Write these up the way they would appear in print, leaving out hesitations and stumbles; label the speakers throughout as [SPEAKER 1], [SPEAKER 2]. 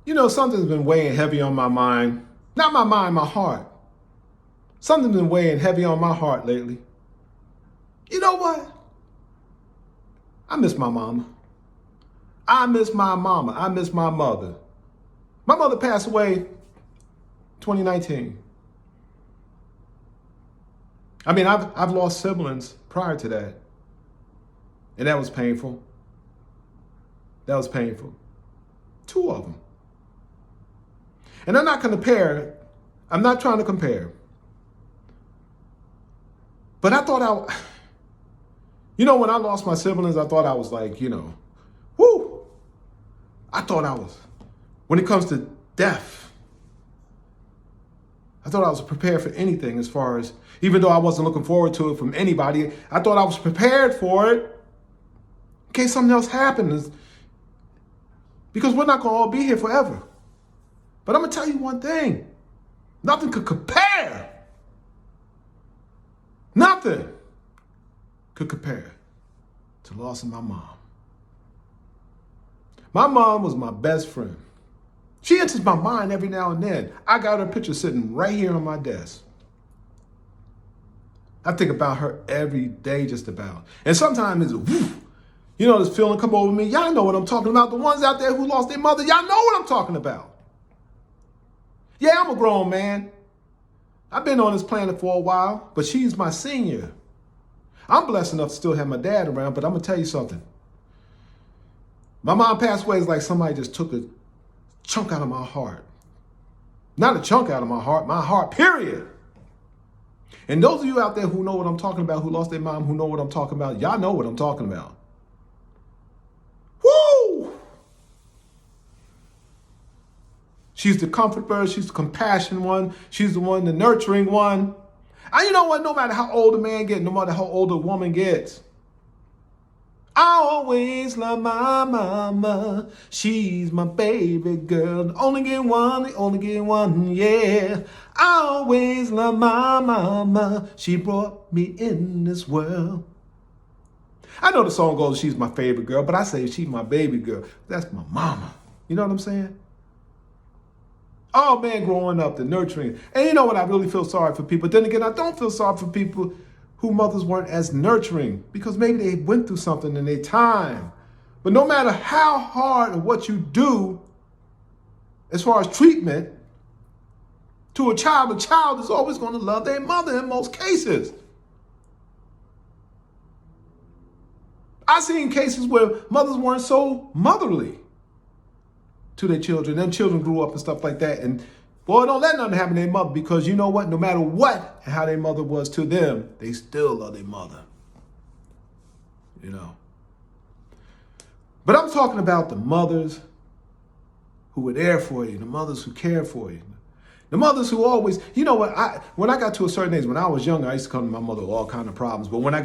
[SPEAKER 1] You know, something's been weighing heavy on my mind. Not my mind, my heart. Something's been weighing heavy on my heart lately. You know what? I miss my mama. I miss my mama. I miss my mother. My mother passed away 2019. I mean, I've lost siblings prior to that. And that was painful. That was painful. Two of them. And I'm not going to compare. I'm not trying to compare. But I thought when I lost my siblings, I thought I was like, whoo. I thought I was, when it comes to death, I thought I was prepared for anything as far as, even though I wasn't looking forward to it from anybody, I thought I was prepared for it in case something else happens. Because we're not going to all be here forever. But I'm going to tell you one thing. Nothing could compare. Nothing could compare to the loss of my mom. My mom was my best friend. She enters my mind every now and then. I got her picture sitting right here on my desk. I think about her every day, just about. And sometimes it's woof. This feeling come over me. Y'all know what I'm talking about. The ones out there who lost their mother, y'all know what I'm talking about. Yeah, I'm a grown man. I've been on this planet for a while, but she's my senior. I'm blessed enough to still have my dad around, but I'm going to tell you something. My mom passed away is like somebody just took a chunk out of my heart. Not a chunk out of my heart, period. And those of you out there who know what I'm talking about, who lost their mom, who know what I'm talking about, y'all know what I'm talking about. Woo! She's the comfort bird. She's the compassion one. She's the one, the nurturing one. And you know what? No matter how old a man gets, no matter how old a woman gets, I always love my mama. She's my baby girl. Only get one, yeah. I always love my mama. She brought me in this world. I know the song goes, she's my favorite girl, but I say she's my baby girl. That's my mama. You know what I'm saying? Oh man, growing up, the nurturing. And you know what? I really feel sorry for people. Then again, I don't feel sorry for people who mothers weren't as nurturing because maybe they went through something in their time. But no matter how hard or what you do, as far as treatment, to a child is always going to love their mother in most cases. I've seen cases where mothers weren't so motherly to their children. Them children grew up and stuff like that. And boy, don't let nothing happen to their mother because you know what? No matter what and how their mother was to them, they still love their mother. But I'm talking about the mothers who were there for you, the mothers who cared for you. The mothers who always, when I got to a certain age, when I was younger, I used to come to my mother with all kinds of problems. But when I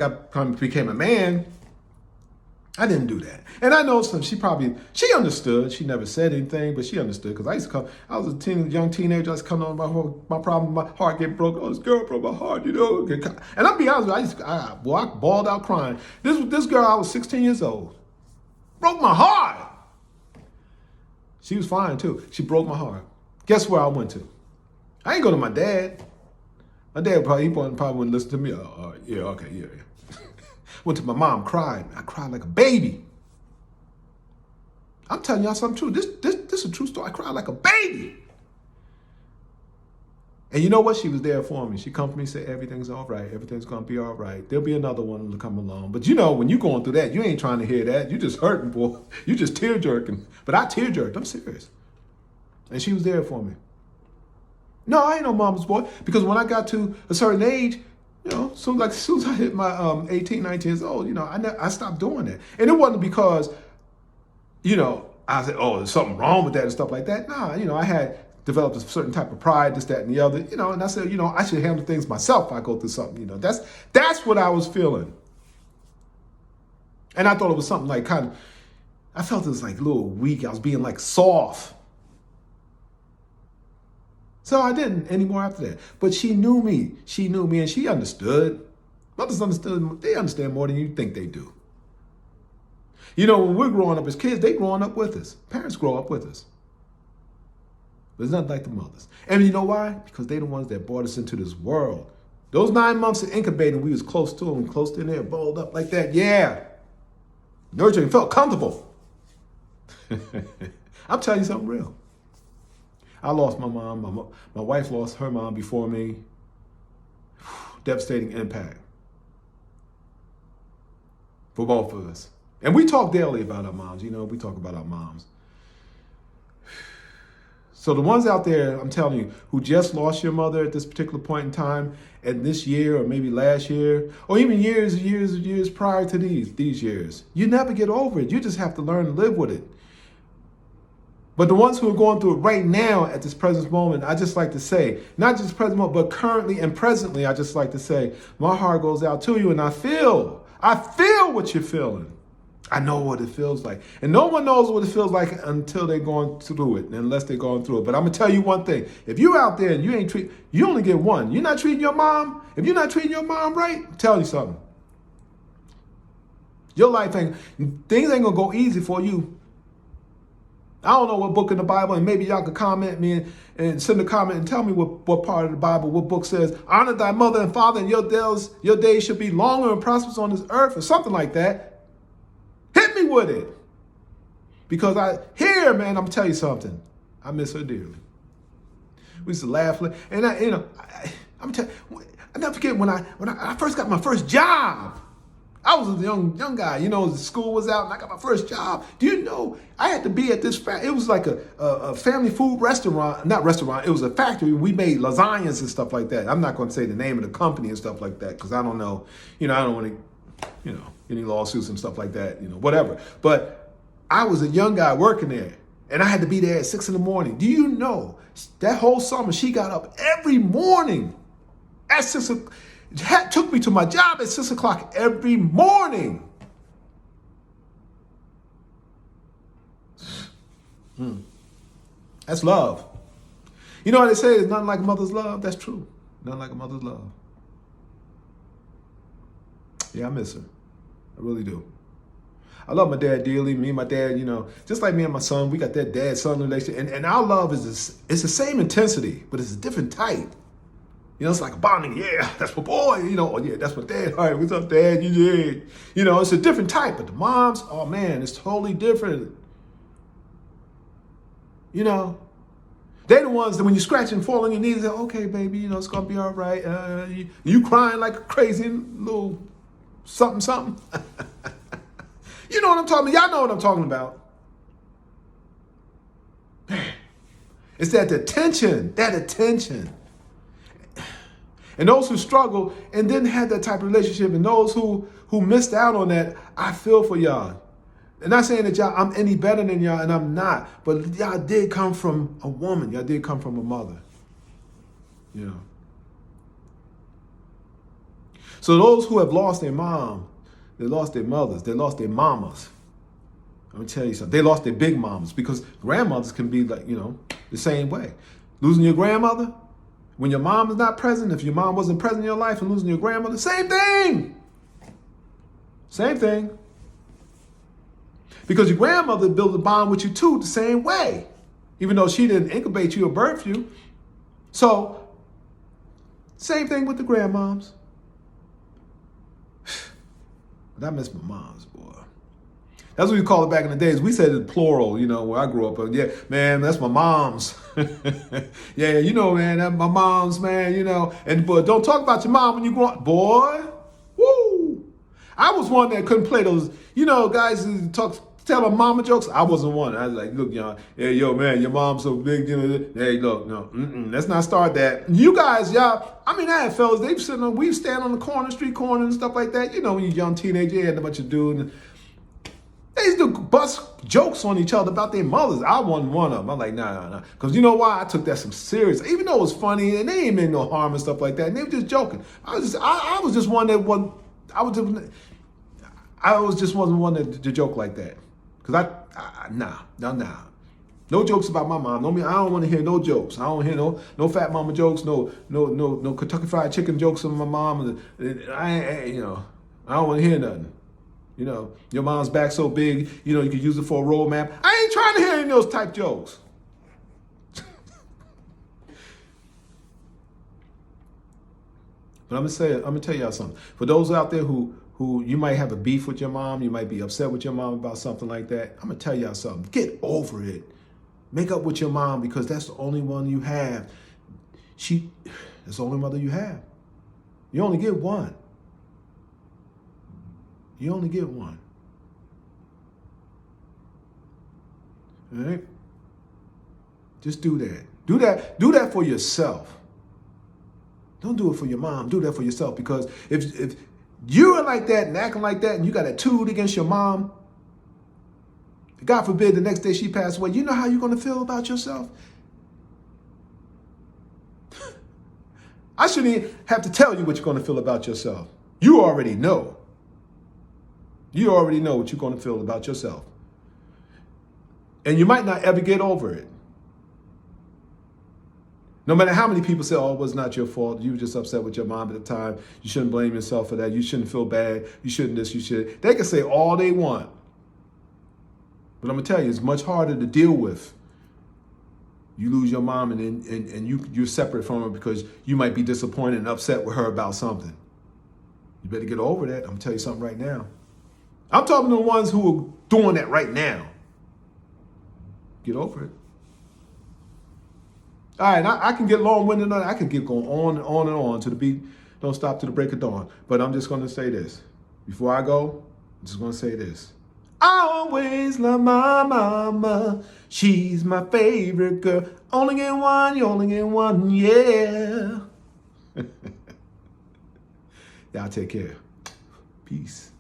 [SPEAKER 1] became a man, I didn't do that. And I know she understood. She never said anything, but she understood because I was a young teenager. I used to come on my problem, my heart get broke. Oh, this girl broke my heart, And I'll be honest with you, I bawled out crying. This girl, I was 16 years old, broke my heart. She was fine too. She broke my heart. Guess where I went to? I ain't go to my dad. My dad probably wouldn't listen to me. Yeah, okay, yeah. Went to my mom, cried. I cried like a baby. I'm telling y'all something true. This is a true story. I cried like a baby. And you know what? She was there for me. She come to me and said, everything's all right. Everything's going to be all right. There'll be another one to come along. But when you're going through that, you ain't trying to hear that. You just hurting, boy. You just tear jerking. But I tear jerked. I'm serious. And she was there for me. No, I ain't no mama's boy. Because when I got to a certain age, as soon as I hit my 18, 19 years old, I stopped doing that. And it wasn't because, I said, oh, there's something wrong with that and stuff like that. Nah, I had developed a certain type of pride, this, that, and the other, and I said, I should handle things myself if I go through something, That's what I was feeling. And I thought it was something like I felt it was like a little weak. I was being like soft. So I didn't anymore after that. But she knew me. She knew me and she understood. Mothers understood. They understand more than you think they do. When we're growing up as kids, they growing up with us. Parents grow up with us. There's nothing like the mothers. And you know why? Because they the ones that brought us into this world. Those 9 months of incubating, we was close to them, close in there, balled up like that. Yeah. Nurturing, felt comfortable. I'm telling you something real. I lost my mom. My wife lost her mom before me. Devastating impact for both of us. And we talk daily about our moms. We talk about our moms. So the ones out there, I'm telling you, who just lost your mother at this particular point in time, and this year or maybe last year, or even years prior to these years, you never get over it. You just have to learn to live with it. But the ones who are going through it right now at this present moment, I just like to say, not just present moment, but currently and presently, I just like to say, my heart goes out to you, and I feel what you're feeling. I know what it feels like. And no one knows what it feels like until they're going through it, unless they're going through it. But I'm going to tell you one thing. If you're out there and you only get one. You're not treating your mom. If you're not treating your mom right, I'm telling you something. Your life things ain't going to go easy for you. I don't know what book in the Bible, and maybe y'all could comment me and send a comment and tell me what part of the Bible, what book says, honor thy mother and father, and your days should be longer and prosperous on this earth, or something like that. Hit me with it. Because man, I'm going to tell you something. I miss her dearly. We used to laugh. And I'm telling you, I never forget when I first got my first job. I was a young guy, the school was out and I got my first job. Do you know, I had to be at this, it was like a family food restaurant, not restaurant, it was a factory. We made lasagnas and stuff like that. I'm not going to say the name of the company and stuff like that because I don't know, I don't want to, any lawsuits and stuff like that, whatever. But I was a young guy working there and I had to be there at 6 a.m. Do you know that whole summer she got up every morning at 6 o'clock. Took me to my job at 6 o'clock every morning. That's love. You know what they say? There's nothing like a mother's love. That's true. Nothing like a mother's love. Yeah, I miss her. I really do. I love my dad dearly. Me and my dad, just like me and my son, we got that dad-son relationship. And our love it's the same intensity, but it's a different type. It's like a bonding. Yeah, that's my boy. Oh, yeah, that's my dad. All right, what's up, Dad? You did. It's a different type. But the moms, oh, man, it's totally different. They're the ones that when you scratch and fall on your knees, they're, okay, baby, it's going to be all right. You crying like a crazy little something. You know what I'm talking about. Y'all know what I'm talking about. Man, it's that attention. And those who struggle and didn't have that type of relationship, and those who missed out on that, I feel for y'all. And not saying that I'm any better than y'all, and I'm not, but y'all did come from a woman. Y'all did come from a mother. So those who have lost their mom, they lost their mothers, they lost their mamas. Let me tell you something. They lost their big mamas because grandmothers can be like, the same way. Losing your grandmother, when your mom is not present, if your mom wasn't present in your life and losing your grandmother, same thing. Same thing. Because your grandmother built a bond with you too the same way, even though she didn't incubate you or birth you. So, same thing with the grandmoms. But I miss my moms, boy. That's what we call it back in the days. We said it plural, where I grew up. Yeah, man, that's my mom's. Yeah, man, that's my mom's, man, But don't talk about your mom when you grow up. Boy, woo. I was one that couldn't play those, guys who tell them mama jokes. I wasn't one. I was like, look, y'all, hey, yo, man, your mom's so big. Hey, look, no, let's not start that. You guys, y'all, I had fellas, we stand on the street corner and stuff like that. When you're young teenager, you had a bunch of dudes. They used to bust jokes on each other about their mothers. I wasn't one of them. I'm like, nah. Because you know why? I took that some serious. Even though it was funny and they ain't meant no harm and stuff like that. And they were just joking. I was just one that wasn't. I wasn't one to joke like that. Because nah. No jokes about my mom. No, I don't want to hear no jokes. I don't hear no fat mama jokes. No Kentucky Fried Chicken jokes on my mom. I don't want to hear nothing. Your mom's back so big, you could use it for a road map. I ain't trying to hear any of those type jokes. But I'm gonna tell y'all something. For those out there who you might have a beef with your mom, you might be upset with your mom about something like that. I'm gonna tell y'all something. Get over it. Make up with your mom because that's the only one you have. That's the only mother you have. You only get one. You only get one. All right? Just do that. Do that for yourself. Don't do it for your mom. Do that for yourself. Because if you're like that and acting like that and you got a toot against your mom, God forbid the next day she passed away, you know how you're going to feel about yourself? I shouldn't even have to tell you what you're going to feel about yourself. You already know. You already know what you're going to feel about yourself. And you might not ever get over it. No matter how many people say, oh, it was not your fault. You were just upset with your mom at the time. You shouldn't blame yourself for that. You shouldn't feel bad. You shouldn't this, you should. They can say all they want. But I'm going to tell you, it's much harder to deal with. You lose your mom and you're separate from her because you might be disappointed and upset with her about something. You better get over that. I'm going to tell you something right now. I'm talking to the ones who are doing that right now. Get over it. All right, I can get long-winded on it. I can get going on and on and on to the beat. Don't stop to the break of dawn. But I'm just going to say this. Before I go, I'm just going to say this. I always love my mama. She's my favorite girl. Only get one, you only get one, yeah. Y'all take care. Peace.